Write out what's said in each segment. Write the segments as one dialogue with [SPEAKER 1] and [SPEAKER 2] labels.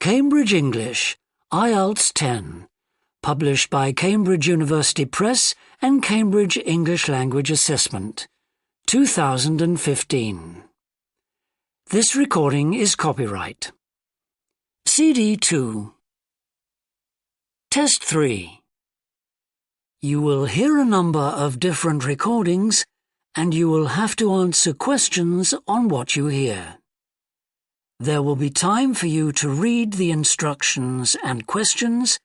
[SPEAKER 1] Cambridge English, Ielts 10, published by Cambridge University Press and Cambridge English Language Assessment, 2015. This recording is copyright. CD 2. Test 3. You will hear a number of different recordings and you will have to answer questions on what you hear. There will be time for you to read the instructions and questions,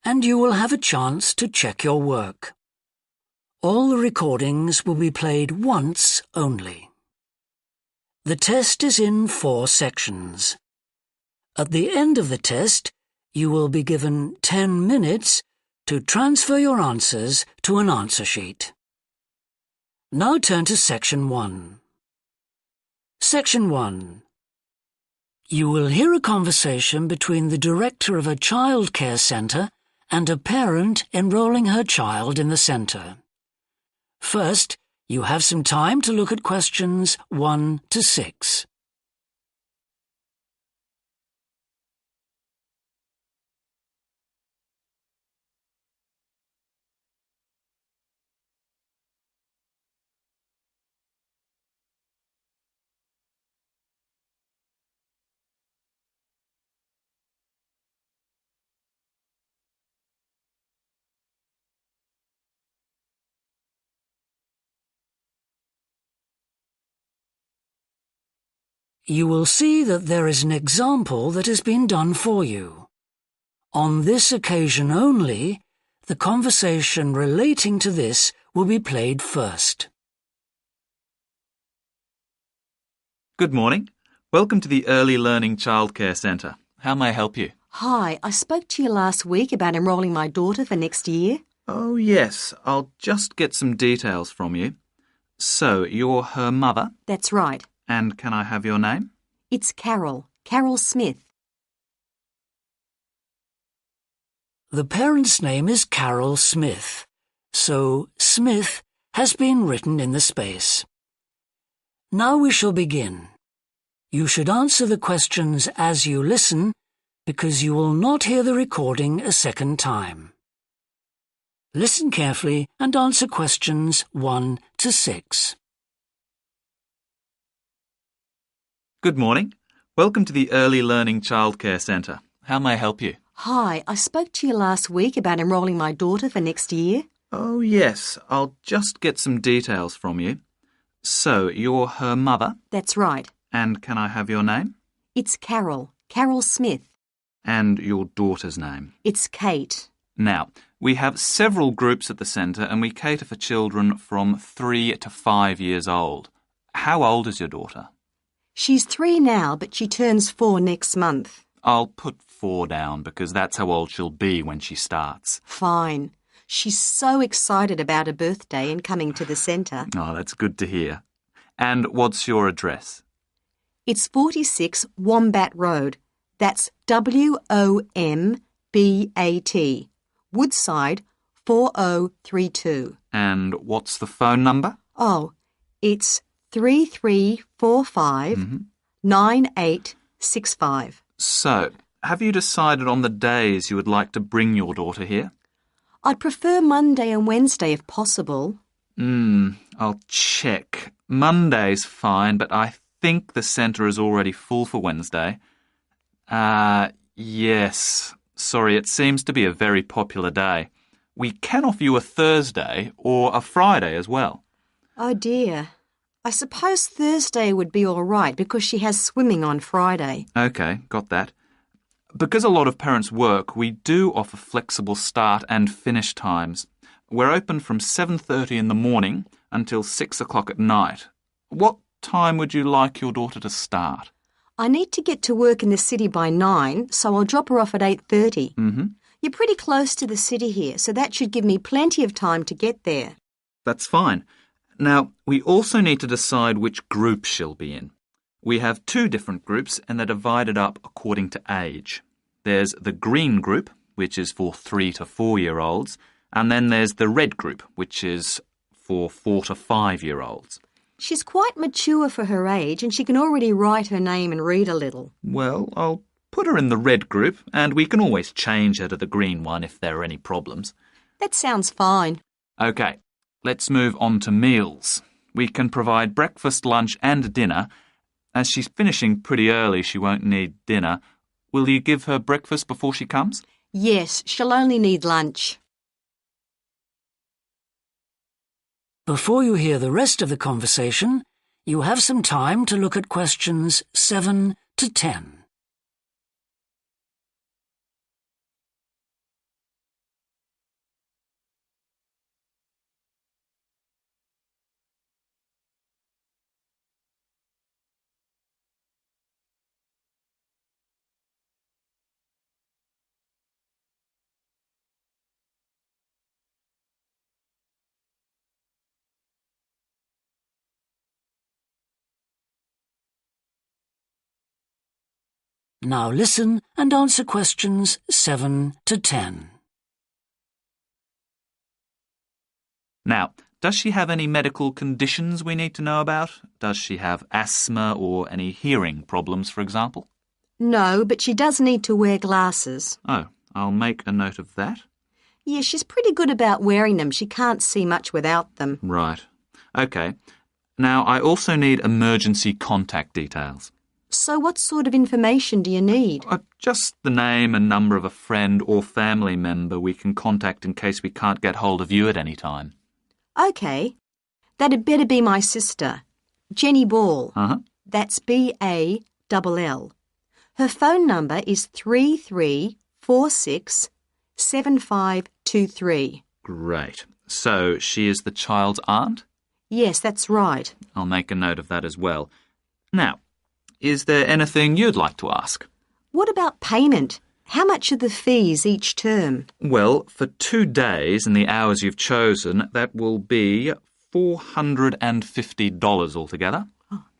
[SPEAKER 1] and you will have a chance to check your work. All the recordings will be played once only. The test is in 4 sections. At the end of the test, you will be given 10 minutes to transfer your answers to an answer sheet. Now turn to Section 1. Section 1. You will hear a conversation between the director of a childcare centre and a parent enrolling her child in the centre. First, you have some time to look at questions 1 to 6. You will see that there is an example that has been done for you. On this occasion only, the conversation relating to this will be played first.
[SPEAKER 2] Good morning. Welcome to the Early Learning Childcare Centre. How may I help you?
[SPEAKER 3] Hi, I spoke to you last week about enrolling my daughter for next year.
[SPEAKER 2] Oh, yes. I'll just get some details from you. So, you're her mother?
[SPEAKER 3] That's right.
[SPEAKER 2] And can I have your name?
[SPEAKER 3] It's Carol Smith.
[SPEAKER 1] The parent's name is Carol Smith, so Smith has been written in the space. Now we shall begin. You should answer the questions as you listen, because you will not hear the recording a second time. Listen carefully and answer questions 1 to 6.
[SPEAKER 2] Good morning. Welcome to the Early Learning Childcare Centre. How may I help you?
[SPEAKER 3] Hi, I spoke to you last week about enrolling my daughter for next year.
[SPEAKER 2] Oh, yes. I'll just get some details from you. So, you're her mother?
[SPEAKER 3] That's right.
[SPEAKER 2] And can I have your name?
[SPEAKER 3] It's Carol Smith.
[SPEAKER 2] And your daughter's name?
[SPEAKER 3] It's Kate.
[SPEAKER 2] Now, we have several groups at the centre and we cater for children from 3 to 5 years old. How old is your daughter?
[SPEAKER 3] She's 3 now, but she turns 4 next month.
[SPEAKER 2] I'll put 4 down because that's how old she'll be when she starts.
[SPEAKER 3] Fine. She's so excited about her birthday and coming to the centre.
[SPEAKER 2] Oh, that's good to hear. And what's your address?
[SPEAKER 3] It's 46 Wombat Road. That's WOMBAT. Woodside 4032.
[SPEAKER 2] And what's the phone number?
[SPEAKER 3] Oh, it's 3345 9865.
[SPEAKER 2] So, have you decided on the days you would like to bring your daughter here?
[SPEAKER 3] I'd prefer Monday and Wednesday if possible.
[SPEAKER 2] I'll check. Monday's fine, but I think the centre is already full for Wednesday. Yes. Sorry, it seems to be a very popular day. We can offer you a Thursday or a Friday as well.
[SPEAKER 3] Oh dear. I suppose Thursday would be all right because she has swimming on Friday.
[SPEAKER 2] OK, got that. Because a lot of parents work, we do offer flexible start and finish times. We're open from 7:30 in the morning until 6 o'clock at night. What time would you like your daughter to start?
[SPEAKER 3] I need to get to work in the city by 9, so I'll drop her off at 8:30. You're pretty close to the city here, so that should give me plenty of time to get there.
[SPEAKER 2] That's fine. Now, we also need to decide which group she'll be in. We have 2 different groups and they're divided up according to age. There's the green group, which is for 3 to 4-year-olds, and then there's the red group, which is for 4 to 5-year-olds.
[SPEAKER 3] She's quite mature for her age and she can already write her name and read a little.
[SPEAKER 2] Well, I'll put her in the red group and we can always change her to the green one if there are any problems.
[SPEAKER 3] That sounds fine.
[SPEAKER 2] OK, let's move on to meals. We can provide breakfast, lunch and dinner. As she's finishing pretty early, she won't need dinner. Will you give her breakfast before she comes?
[SPEAKER 3] Yes, she'll only need lunch.
[SPEAKER 1] Before you hear the rest of the conversation, you have some time to look at questions 7 to 10. Now listen and answer questions 7 to 10.
[SPEAKER 2] Now, does she have any medical conditions we need to know about? Does she have asthma or any hearing problems, for example?
[SPEAKER 3] No, but she does need to wear glasses.
[SPEAKER 2] Oh, I'll make a note of that.
[SPEAKER 3] Yeah, she's pretty good about wearing them. She can't see much without them.
[SPEAKER 2] Right. OK. Now, I also need emergency contact details.
[SPEAKER 3] So what sort of information do you need?
[SPEAKER 2] Just the name and number of a friend or family member we can contact in case we can't get hold of you at any time.
[SPEAKER 3] OK. That'd better be my sister, Jenny Ball.
[SPEAKER 2] Uh-huh.
[SPEAKER 3] That's B-A-L-L. Her phone number is 33467523.
[SPEAKER 2] Great. So she is the child's aunt?
[SPEAKER 3] Yes, that's right.
[SPEAKER 2] I'll make a note of that as well. Now, is there anything you'd like to ask?
[SPEAKER 3] What about payment? How much are the fees each term?
[SPEAKER 2] Well, for 2 days and the hours you've chosen, that will be $450 altogether.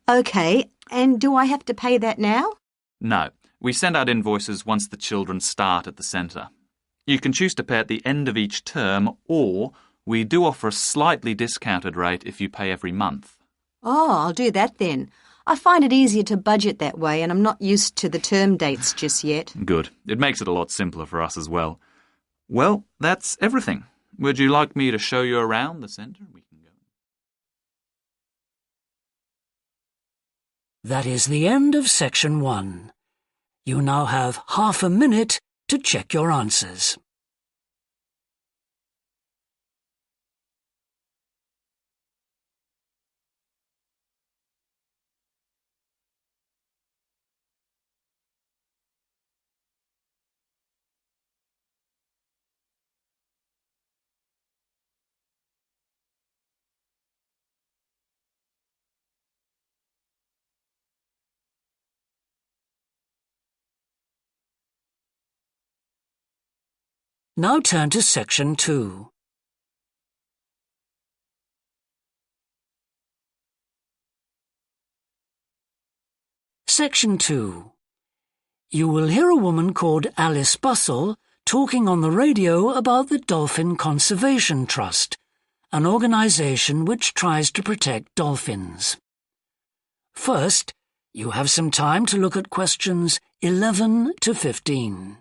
[SPEAKER 3] OK, and do I have to pay that now?
[SPEAKER 2] No, we send out invoices once the children start at the centre. You can choose to pay at the end of each term, or we do offer a slightly discounted rate if you pay every month.
[SPEAKER 3] Oh, I'll do that then. I find it easier to budget that way, and I'm not used to the term dates just yet.
[SPEAKER 2] Good. It makes it a lot simpler for us as well. Well, that's everything. Would you like me to show you around the centre? We can go.
[SPEAKER 1] That is the end of section 1. You now have half a minute to check your answers. Now turn to section 2. Section 2. You will hear a woman called Alice Bustle talking on the radio about the Dolphin Conservation Trust, an organisation which tries to protect dolphins. First, you have some time to look at questions 11 to 15.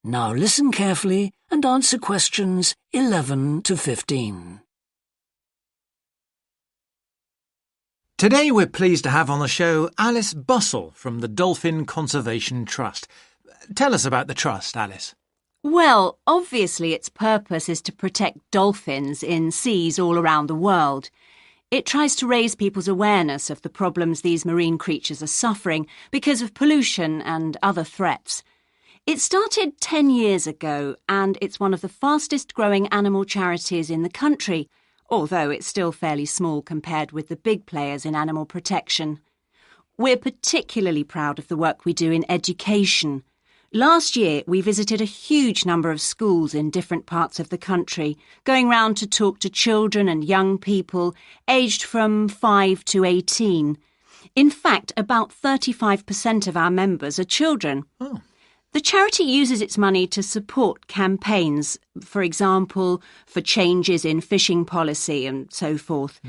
[SPEAKER 1] Now listen carefully and answer questions 11 to 15.
[SPEAKER 4] Today we're pleased to have on the show Alice Bustle from the Dolphin Conservation Trust. Tell us about the trust, Alice.
[SPEAKER 5] Well, obviously its purpose is to protect dolphins in seas all around the world. It tries to raise people's awareness of the problems these marine creatures are suffering because of pollution and other threats. It started 10 years ago and it's one of the fastest growing animal charities in the country, although it's still fairly small compared with the big players in animal protection. We're particularly proud of the work we do in education. Last year, we visited a huge number of schools in different parts of the country, going round to talk to children and young people aged from 5 to 18. In fact, about 35% of our members are children.
[SPEAKER 4] Oh.
[SPEAKER 5] The charity uses its money to support campaigns, for example, for changes in fishing policy and so forth.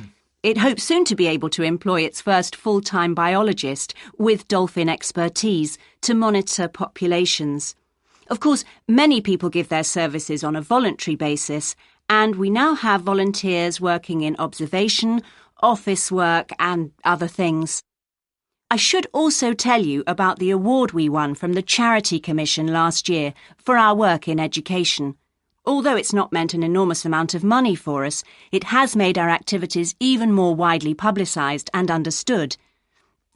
[SPEAKER 5] It hopes soon to be able to employ its first full-time biologist with dolphin expertise to monitor populations. Of course, many people give their services on a voluntary basis, and we now have volunteers working in observation, office work and other things. I should also tell you about the award we won from the Charity Commission last year for our work in education. Although it's not meant an enormous amount of money for us, it has made our activities even more widely publicised and understood.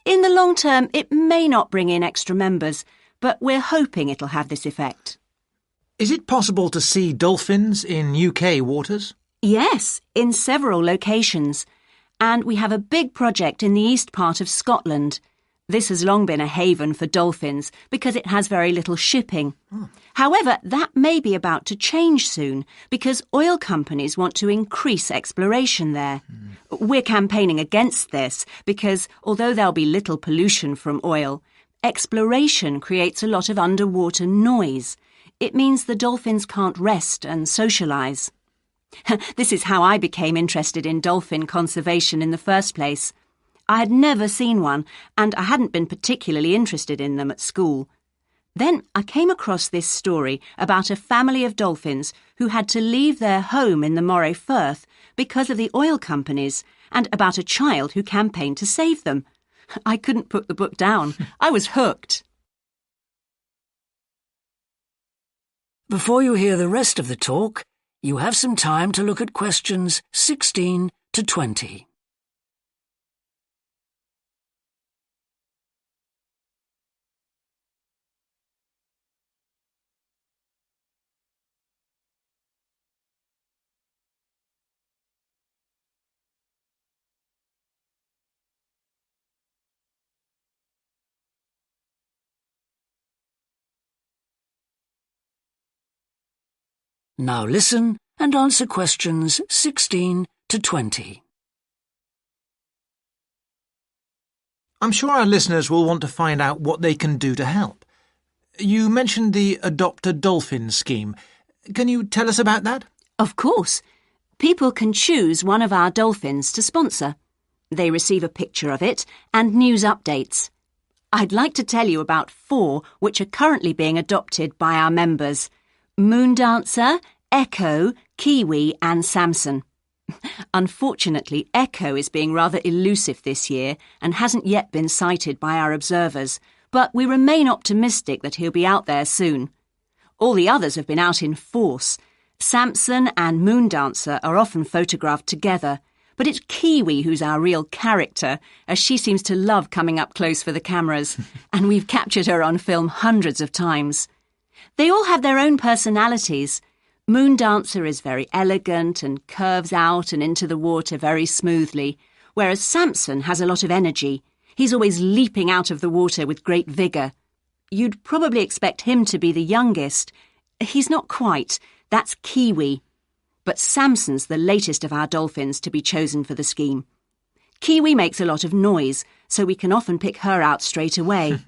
[SPEAKER 5] In the long term, it may not bring in extra members, but we're hoping it'll have this effect.
[SPEAKER 4] Is it possible to see dolphins in UK waters?
[SPEAKER 5] Yes, in several locations. And we have a big project in the east part of Scotland. This has long been a haven for dolphins because it has very little shipping. However, that may be about to change soon because oil companies want to increase exploration there. We're campaigning against this because although there'll be little pollution from oil, exploration creates a lot of underwater noise. It means the dolphins can't rest and socialise. This is how I became interested in dolphin conservation in the first place. I had never seen one, and I hadn't been particularly interested in them at school. Then I came across this story about a family of dolphins who had to leave their home in the Moray Firth because of the oil companies, and about a child who campaigned to save them. I couldn't put the book down. I was hooked.
[SPEAKER 1] Before you hear the rest of the talk, you have some time to look at questions 16 to 20. Now listen and answer questions 16 to 20.
[SPEAKER 4] I'm sure our listeners will want to find out what they can do to help. You mentioned the Adopt a Dolphin scheme. Can you tell us about that?
[SPEAKER 5] Of course. People can choose one of our dolphins to sponsor. They receive a picture of it and news updates. I'd like to tell you about 4 which are currently being adopted by our members: Moondancer, Echo, Kiwi and Samson. Unfortunately, Echo is being rather elusive this year and hasn't yet been sighted by our observers, but we remain optimistic that he'll be out there soon. All the others have been out in force. Samson and Moondancer are often photographed together, but it's Kiwi who's our real character, as she seems to love coming up close for the cameras, and we've captured her on film hundreds of times. They all have their own personalities. Moondancer is very elegant and curves out and into the water very smoothly, whereas Samson has a lot of energy. He's always leaping out of the water with great vigour. You'd probably expect him to be the youngest. He's not quite. That's Kiwi. But Samson's the latest of our dolphins to be chosen for the scheme. Kiwi makes a lot of noise, so we can often pick her out straight away.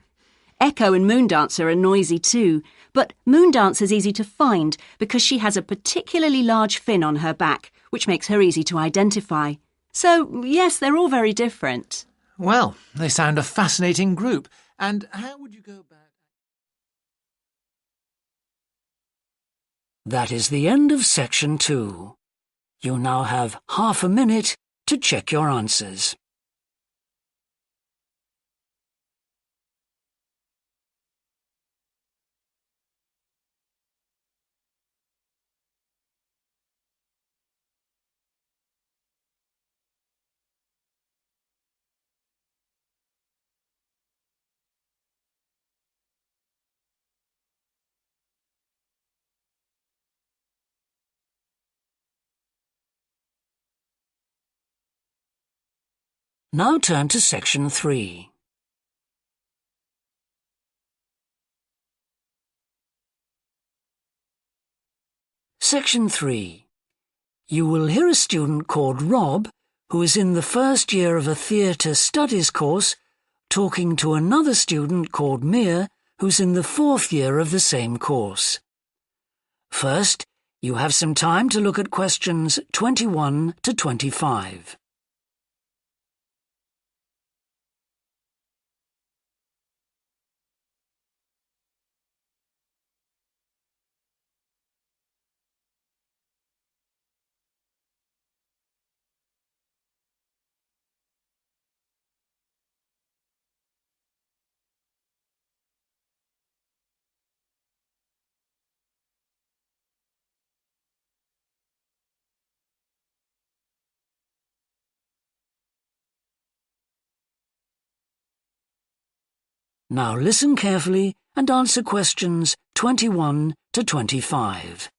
[SPEAKER 5] Echo and Moondancer are noisy too, but Moondancer's easy to find because she has a particularly large fin on her back, which makes her easy to identify. So, yes, they're all very different.
[SPEAKER 4] Well, they sound a fascinating group. And how would you go about...
[SPEAKER 1] That is the end of section 2. You now have half a minute to check your answers. Now turn to Section 3. Section 3. You will hear a student called Rob, who is in the first year of a theatre studies course, talking to another student called Mia, who's in the fourth year of the same course. First, you have some time to look at questions 21 to 25. Now listen carefully and answer questions 21 to 25.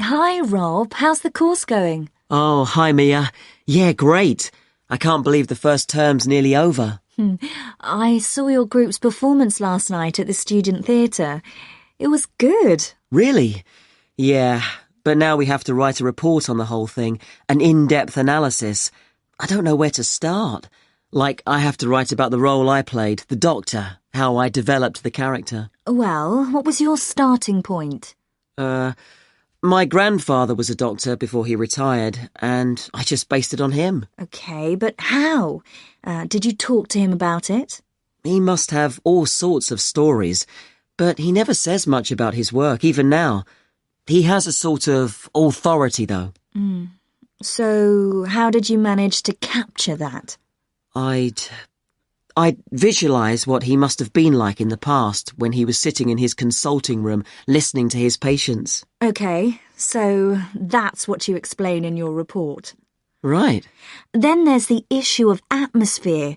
[SPEAKER 6] Hi, Rob. How's the course going?
[SPEAKER 7] Oh, hi, Mia. Yeah, great. I can't believe the first term's nearly over.
[SPEAKER 6] I saw your group's performance last night at the student theatre. It was good.
[SPEAKER 7] Really? Yeah, but now we have to write a report on the whole thing, an in-depth analysis. I don't know where to start. Like, I have to write about the role I played, the doctor, how I developed the character.
[SPEAKER 6] Well, what was your starting point?
[SPEAKER 7] My grandfather was a doctor before he retired, and I just based it on him.
[SPEAKER 6] OK, but how? Did you talk to him about it?
[SPEAKER 7] He must have all sorts of stories, but he never says much about his work, even now. He has a sort of authority, though.
[SPEAKER 6] So, how did you manage to capture that?
[SPEAKER 7] I'd visualise what he must have been like in the past when he was sitting in his consulting room listening to his patients.
[SPEAKER 6] OK, so that's what you explain in your report.
[SPEAKER 7] Right.
[SPEAKER 6] Then there's the issue of atmosphere.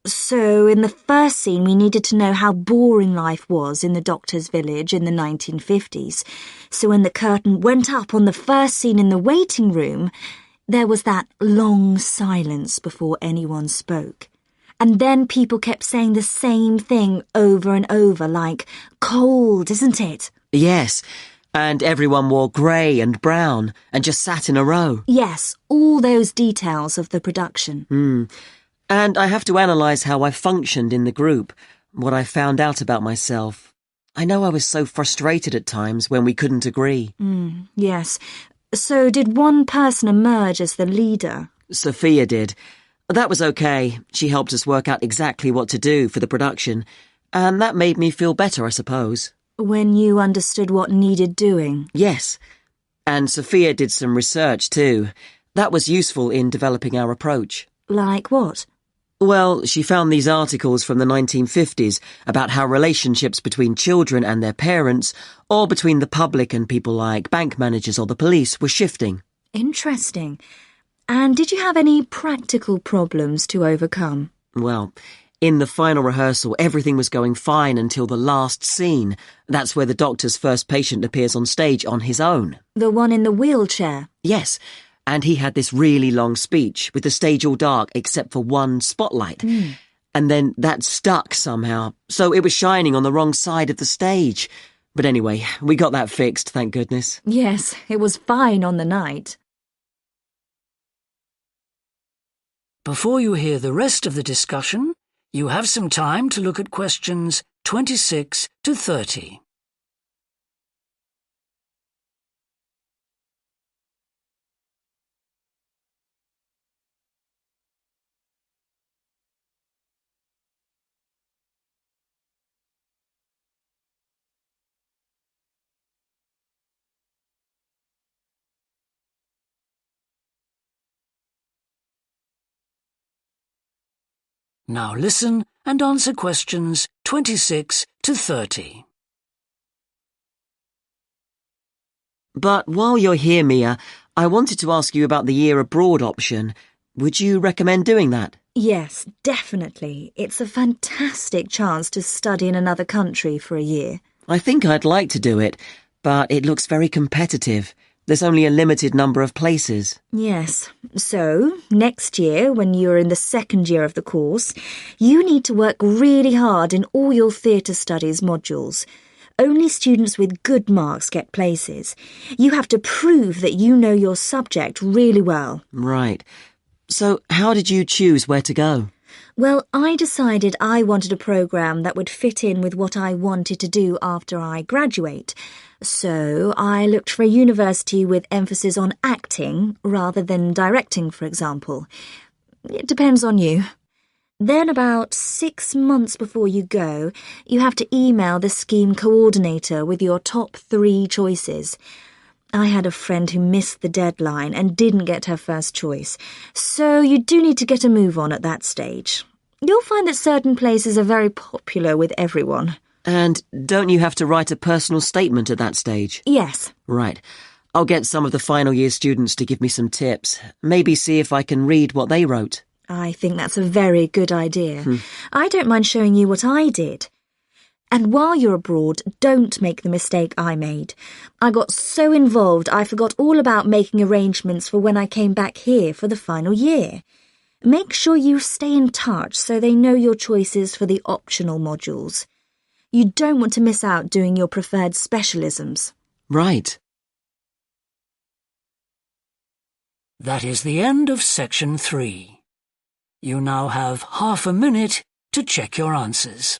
[SPEAKER 6] So in the first scene we needed to know how boring life was in the doctor's village in the 1950s. So when the curtain went up on the first scene in the waiting room, there was that long silence before anyone spoke. And then people kept saying the same thing over and over, like, cold, isn't it?
[SPEAKER 7] Yes, and everyone wore grey and brown and just sat in a row.
[SPEAKER 6] Yes, all those details of the production.
[SPEAKER 7] And I have to analyse how I functioned in the group, what I found out about myself. I know I was so frustrated at times when we couldn't agree.
[SPEAKER 6] Yes. So did one person emerge as the leader?
[SPEAKER 7] Sophia did. That was okay. She helped us work out exactly what to do for the production, and that made me feel better, I suppose.
[SPEAKER 6] When you understood what needed doing?
[SPEAKER 7] Yes. And Sophia did some research too. That was useful in developing our approach.
[SPEAKER 6] Like what?
[SPEAKER 7] Well, she found these articles from the 1950s about how relationships between children and their parents, or between the public and people like bank managers or the police, were shifting.
[SPEAKER 6] Interesting. And did you have any practical problems to overcome?
[SPEAKER 7] Well, in the final rehearsal, everything was going fine until the last scene. That's where the doctor's first patient appears on stage on his own.
[SPEAKER 6] The one in the wheelchair?
[SPEAKER 7] Yes. And he had this really long speech with the stage all dark except for one spotlight. And then that stuck somehow, so it was shining on the wrong side of the stage. But anyway, we got that fixed, thank goodness.
[SPEAKER 6] Yes, it was fine on the night.
[SPEAKER 1] Before you hear the rest of the discussion, you have some time to look at questions 26 to 30. Now listen and answer questions 26 to 30.
[SPEAKER 7] But while you're here, Mia, I wanted to ask you about the year abroad option. Would you recommend doing that?
[SPEAKER 6] Yes, definitely. It's a fantastic chance to study in another country for a year.
[SPEAKER 7] I think I'd like to do it, but it looks very competitive. There's only a limited number of places.
[SPEAKER 6] Yes. So, next year, when you're in the second year of the course, you need to work really hard in all your theatre studies modules. Only students with good marks get places. You have to prove that you know your subject really well.
[SPEAKER 7] Right. So, how did you choose where to go?
[SPEAKER 6] Well, I decided I wanted a programme that would fit in with what I wanted to do after I graduate. So I looked for a university with emphasis on acting rather than directing, for example. It depends on you. Then about 6 months before you go, you have to email the scheme coordinator with your top 3 choices. I had a friend who missed the deadline and didn't get her first choice, so you do need to get a move on at that stage. You'll find that certain places are very popular with everyone.
[SPEAKER 7] And don't you have to write a personal statement at that stage?
[SPEAKER 6] Yes.
[SPEAKER 7] Right. I'll get some of the final year students to give me some tips. Maybe see if I can read what they wrote.
[SPEAKER 6] I think that's a very good idea. I don't mind showing you what I did. And while you're abroad, don't make the mistake I made. I got so involved I forgot all about making arrangements for when I came back here for the final year. Make sure you stay in touch so they know your choices for the optional modules. You don't want to miss out doing your preferred specialisms.
[SPEAKER 7] Right.
[SPEAKER 1] That is the end of section 3. You now have half a minute to check your answers.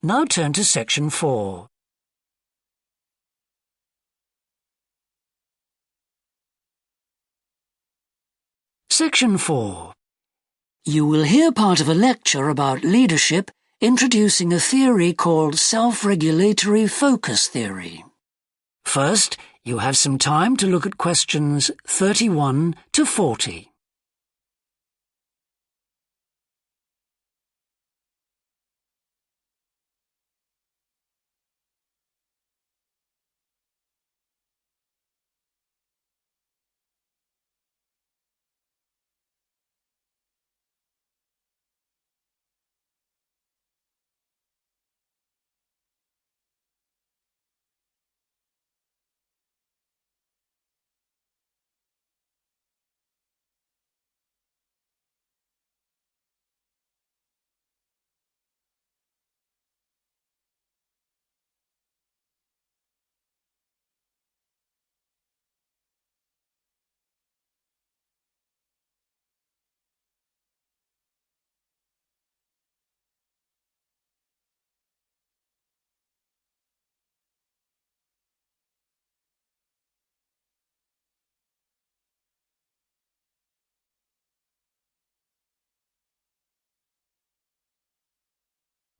[SPEAKER 1] Now turn to section 4. Section 4. You will hear part of a lecture about leadership introducing a theory called self-regulatory focus theory. First, you have some time to look at questions 31 to 40.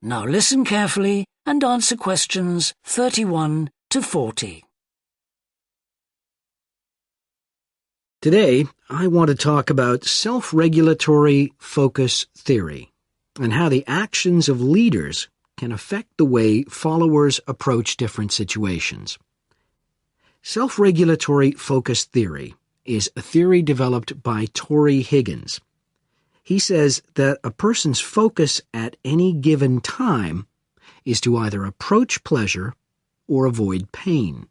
[SPEAKER 1] Now listen carefully and answer questions 31 to 40.
[SPEAKER 8] Today, I want to talk about self-regulatory focus theory and how the actions of leaders can affect the way followers approach different situations. Self-regulatory focus theory is a theory developed by Torrey Higgins. He says that a person's focus at any given time is to either approach pleasure or avoid pain.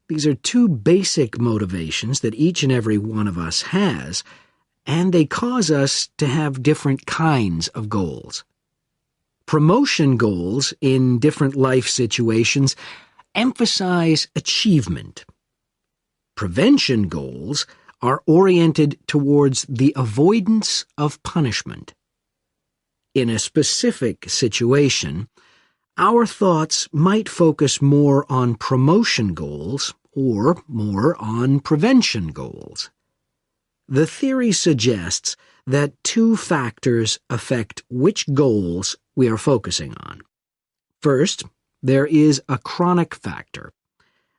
[SPEAKER 8] These are two basic motivations that each and every one of us has, and they cause us to have different kinds of goals. Promotion goals in different life situations emphasize achievement. Prevention goals are oriented towards the avoidance of punishment. In a specific situation, our thoughts might focus more on promotion goals or more on prevention goals. The theory suggests that 2 factors affect which goals we are focusing on. First, there is a chronic factor.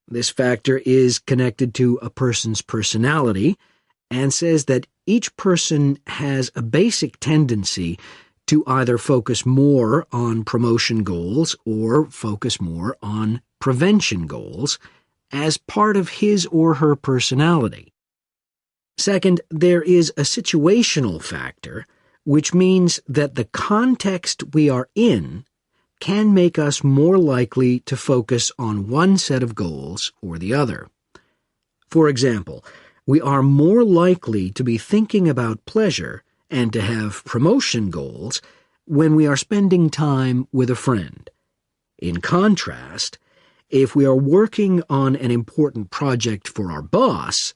[SPEAKER 8] This factor is connected to a person's personality and says that each person has a basic tendency to either focus more on promotion goals or focus more on prevention goals as part of his or her personality. Second, there is a situational factor, which means that the context we are in can make us more likely to focus on one set of goals or the other. For example, we are more likely to be thinking about pleasure and to have promotion goals when we are spending time with a friend. In contrast, if we are working on an important project for our boss,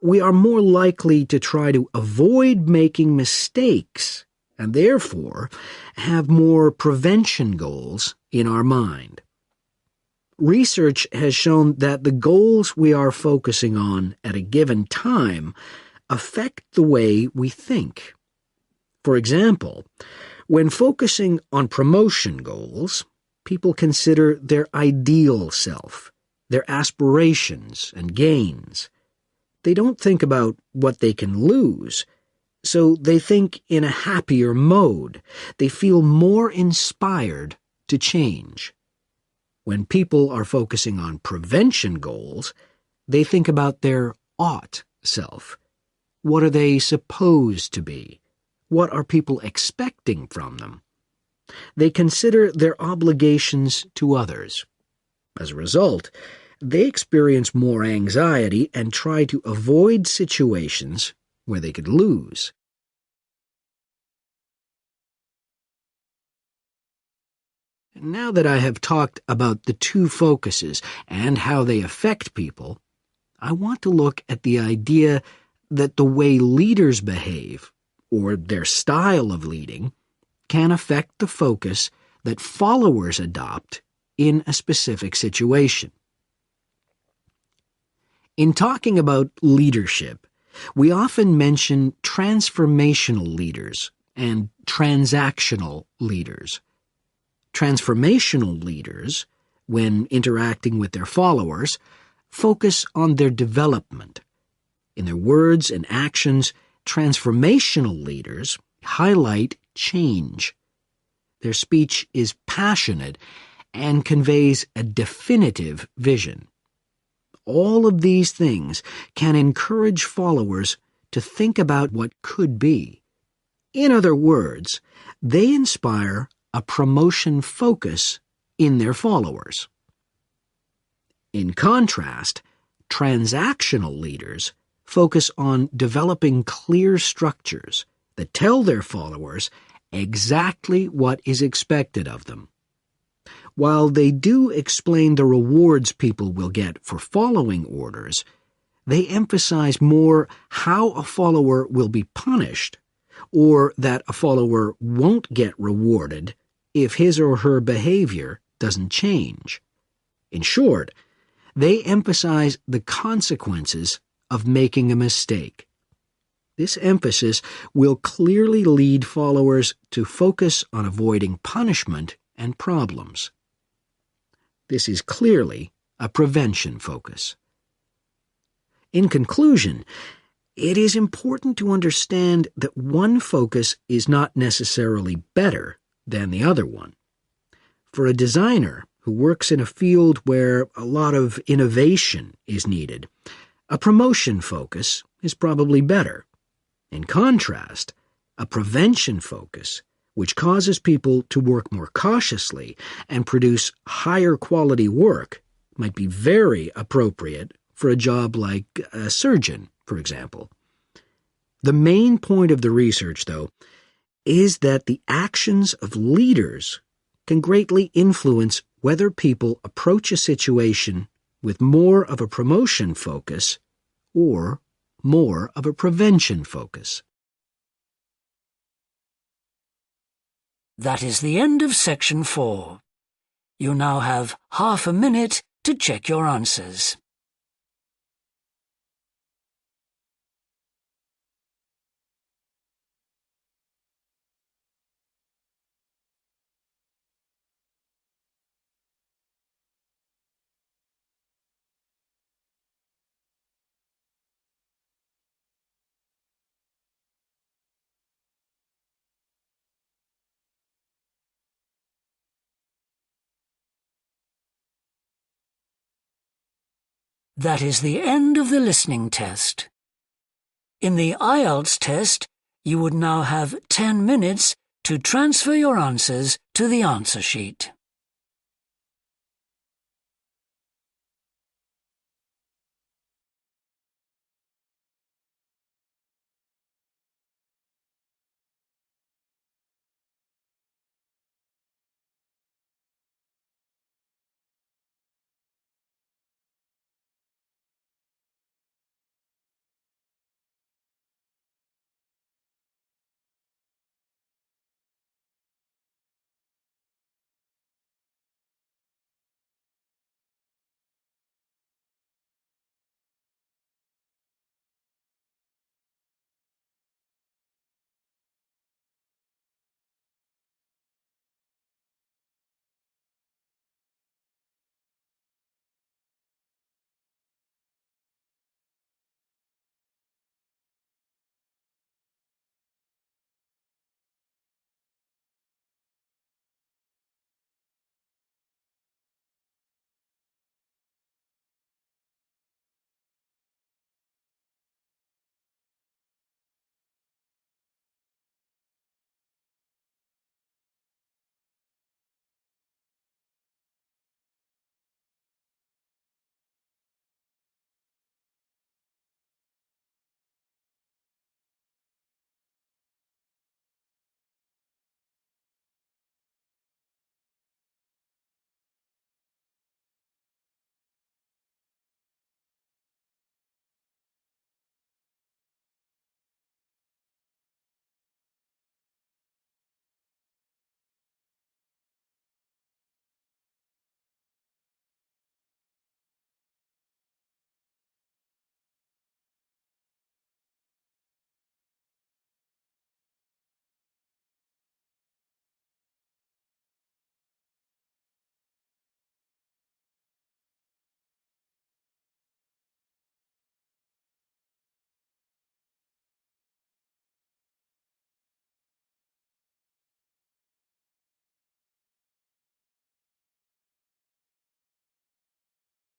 [SPEAKER 8] we are more likely to try to avoid making mistakes and therefore have more prevention goals in our mind. Research has shown that the goals we are focusing on at a given time affect the way we think. For example, when focusing on promotion goals, people consider their ideal self, their aspirations and gains. They don't think about what they can lose, so they think in a happier mode. They feel more inspired to change. When people are focusing on prevention goals, they think about their ought self. What are they supposed to be? What are people expecting from them? They consider their obligations to others. As a result, they experience more anxiety and try to avoid situations where they could lose. Now that I have talked about the two focuses and how they affect people, I want to look at the idea that the way leaders behave, or their style of leading, can affect the focus that followers adopt in a specific situation. In talking about leadership, we often mention transformational leaders and transactional leaders. Transformational leaders, when interacting with their followers, focus on their development. In their words and actions, transformational leaders highlight change. Their speech is passionate and conveys a definitive vision. All of these things can encourage followers to think about what could be. In other words, they inspire a promotion focus in their followers. In contrast, transactional leaders focus on developing clear structures that tell their followers exactly what is expected of them. While they do explain the rewards people will get for following orders, they emphasize more how a follower will be punished, or that a follower won't get rewarded if his or her behavior doesn't change. In short, they emphasize the consequences of making a mistake. This emphasis will clearly lead followers to focus on avoiding punishment and problems. This is clearly a prevention focus. In conclusion, it is important to understand that one focus is not necessarily better than the other one. For a designer who works in a field where a lot of innovation is needed, a promotion focus is probably better. In contrast, a prevention focus, which causes people to work more cautiously and produce higher quality work, might be very appropriate for a job like a surgeon, for example. The main point of the research, though, is that the actions of leaders can greatly influence whether people approach a situation with more of a promotion focus or more of a prevention focus.
[SPEAKER 1] That is the end of section 4. You now have half a minute to check your answers. That is the end of the listening test. In the Ielts test, you would now have 10 minutes to transfer your answers to the answer sheet.